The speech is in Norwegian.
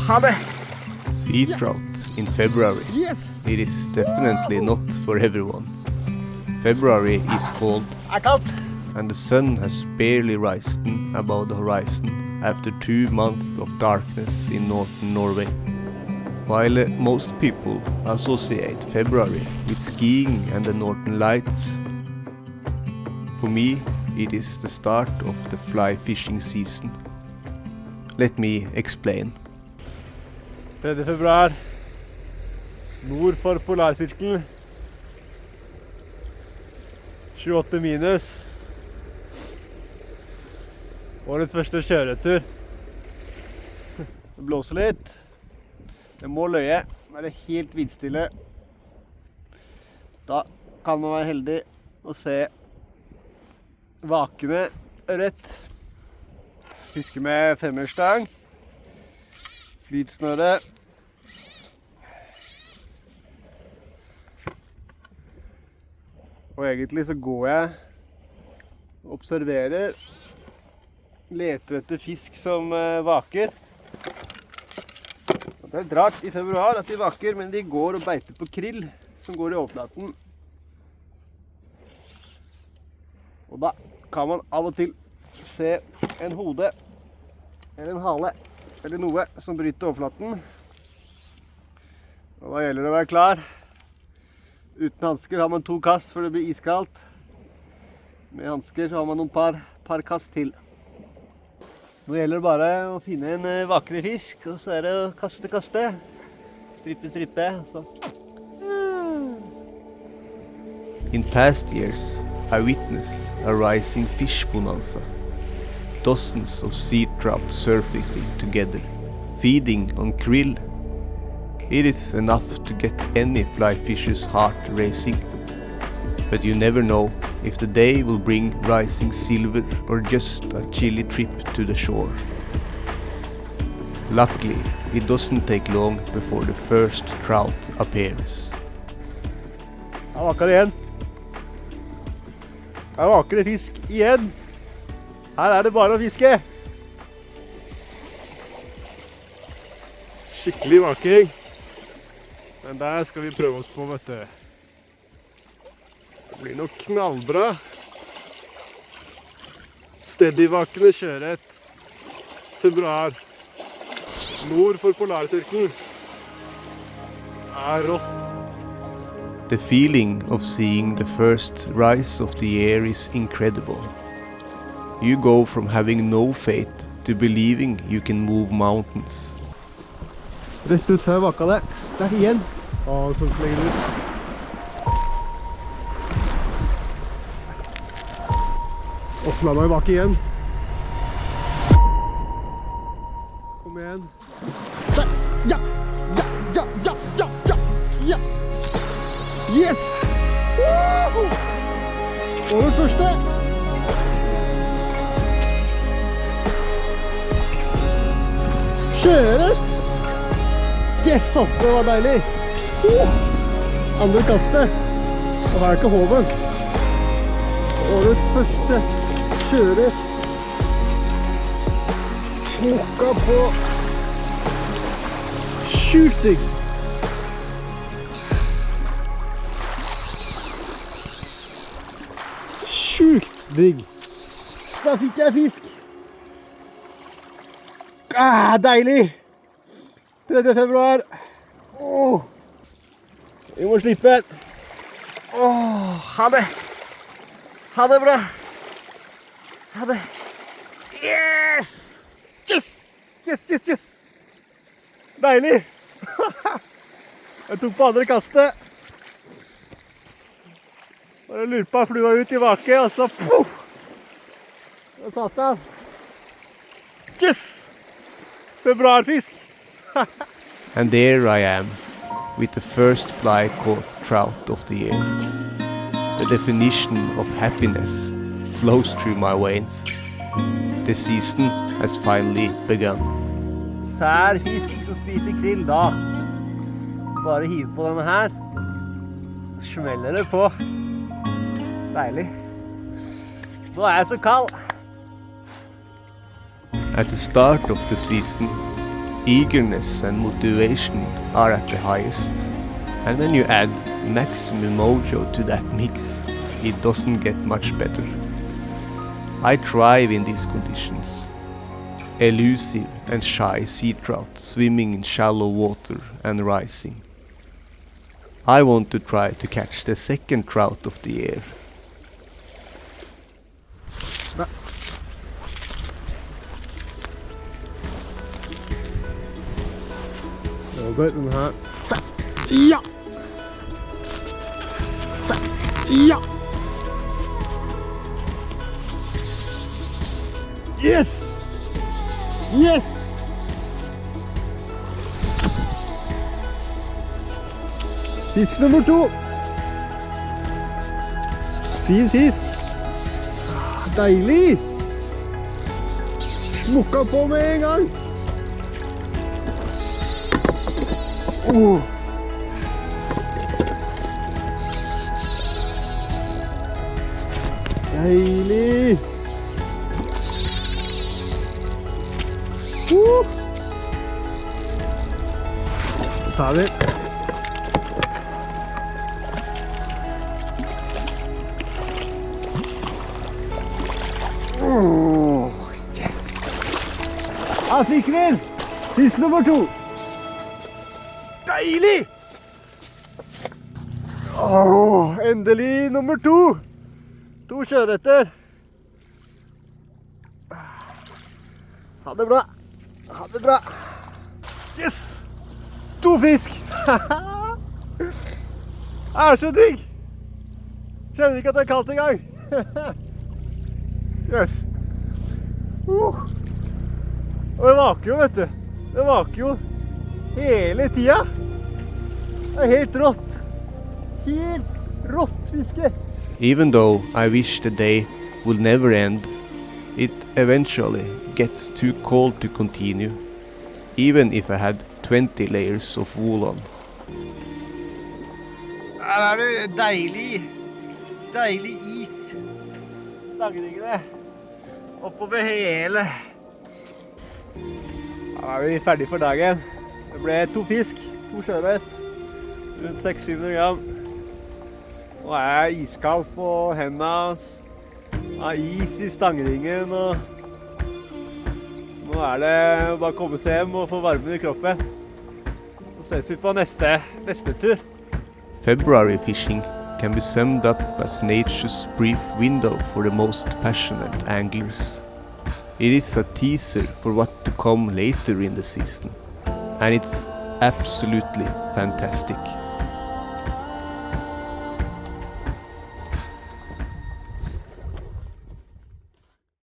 ha det! Sea trout in February. Yes! It is definitely not for everyone. February is cold Det kaldt. and the sun has barely risen above the horizon after 2 months of darkness in northern Norway. While most people associate February with skiing and the northern lights, for me it is the start of the fly fishing season. Let me explain. 3. februar. Nord for polarsirkelen. 28 minus. Årets første kjøretur. Det blåser litt. Det må løye. Være helt vindstille. Da kan man være heldig å se vakende ørret. Fiske med femmerstang. Flytsnøre. Og egentlig så går jeg og observerer, leter etter fisk som vaker. Det er litt rart i februar at de vaker, men de går og beiter på krill som går i overflaten. Og da kan man av og til se en hode, eller en hale, eller noe som bryter overflaten. Og da gjelder det å være klar. Uten hansker har man 2 kast for det blir iskaldt. Med hansker så har man noen par kast til. Nå gjelder det bare å finne en vakre fisk, og så er det å kaste. Strippe. Så. In past years, I witnessed a rising fish bonanza. Dozens of sea trout surfacing together, feeding on krill. It is enough to get any fly fisher's heart racing. But you never know if the day will bring rising silver or just a chilly trip to the shore. Luckily, it doesn't take long before the first trout appears. Her vaker det igjen. Her vaker det fisk igjen. Her er det bare å fiske. Skikkelig vaking. Men der skal vi prøve oss på, vet du. Det blir nok knallbra. Steadyvakende sjøørret. Februar. Nord for polarsirkelen. Er rått. The feeling of seeing the first rise of the year is incredible. You go from having no faith to believing you can move mountains. Rett ut før vaka det. Der igjen. Så legger det ut. Og la meg vake igjen. Kom igjen. Der! Ja! Yes! Over første. Kjøret! Yes, ass, det var deilig. Andre kastet. Og her er ikke hoven. Årets første kjøret. Smokka på. Sjukt digg. Sjukt digg. Da fikk jeg fisk. Deilig. 3. februar. Vi må slippe. Ha det. Ha det bra. Ha det. Yes! Yes! Deilig. Jeg tok på andre kastet. Bare lurpa flua ut i vake, og så poff! Og satt den. Yes! Februarfisk. And there I am, with the first fly caught trout of the year. The definition of happiness flows through my veins. The season has finally begun. Sær fisk som spiser krill, da. Bare hiv på denne her. Smeller det på. Deilig. Nå er jeg så kald. At the start of the season, Eagerness and motivation are at the highest. And when you add maximum mojo to that mix, it doesn't get much better. I thrive in these conditions. Elusive and shy sea trout swimming in shallow water and rising. I want to try to catch the second trout of the year. Good den her. Ja! Ja! Yes! Yes! Fisk nummer 2. Fin fisk. Deilig! Smukka på med en gang. Deilig! Så tar vi. Yes! Ja, fikk vi den! Fisk nummer 2. Deilig! Endelig nummer 2. 2 sjøørreter. Ha det bra. Ha det bra. Yes! 2 fisk. Det er så digg. Kjenner ikke at det er kaldt engang. Yes. Og det vaker jo, vet du. Det vaker jo hele tida. Det er helt rått. Helt rått fiske. Even though I wish the day will never end, it eventually gets too cold to continue, even if I had 20 layers of wool on. Her er det deilig, deilig is. Stangringene oppover hele. Da er vi ferdig for dagen. Det ble 2 fisk, 2 sjøørret, rundt 600-700 gram. Nå er jeg iskald på hendene hans. Det er is i stangringen. Så nå er det bare å komme seg hjem og få varmen i kroppen. Så ses vi på neste tur. February fishing can be summed up as nature's brief window for the most passionate anglers. It is a teaser for what to come later in the season, and it's absolutely fantastic.